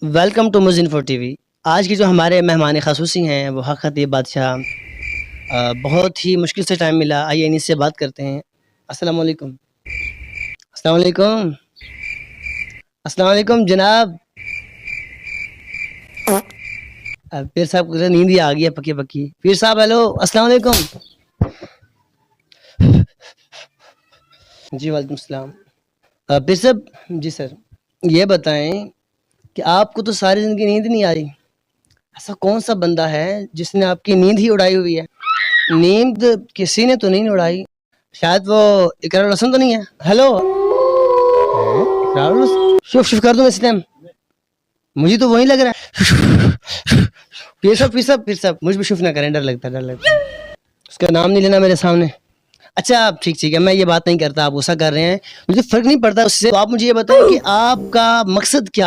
Welcome to مزنفور TV. آج کی جو ہمارے مہمان خصوصی ہیں وہ حق خطیب بادشاہ، بہت ہی مشکل سے ٹائم ملا، آئیے انہیں سے بات کرتے ہیں۔ السلام علیکم۔ السلام علیکم۔ السلام علیکم جناب۔ پیر صاحب کو نیند ہی آ گئی ہے پکی پکی۔ پیر صاحب ہیلو، السلام علیکم۔ جی وعلیکم السلام۔ پیر صاحب جی سر، یہ بتائیں کہ آپ کو تو ساری زندگی نیند نہیں آ رہی، ایسا کون سا بندہ ہے جس نے آپ کی نیند ہی اڑائی ہوئی ہے؟ نیند کسی نے تو نہیں اڑائی، شاید وہ اقرار الحسن تو نہیں ہے؟ ہیلو، اقرار الحسن شوف شوف کر دوں اس ٹائم، مجھے تو وہی لگ رہا ہے۔ پیر صاحب پیر صاحب پیر صاحب مجھ بھی شوف نہ کریں، ڈر لگتا ہے ڈر لگتا ہے، اس کا نام نہیں لینا میرے سامنے۔ اچھا ٹھیک ہے، میں یہ بات نہیں کرتا، آپ غصہ کر رہے ہیں، مجھے فرق نہیں پڑتا اس سے۔ تو آپ مجھے یہ بتائیں کہ آپ کا مقصد کیا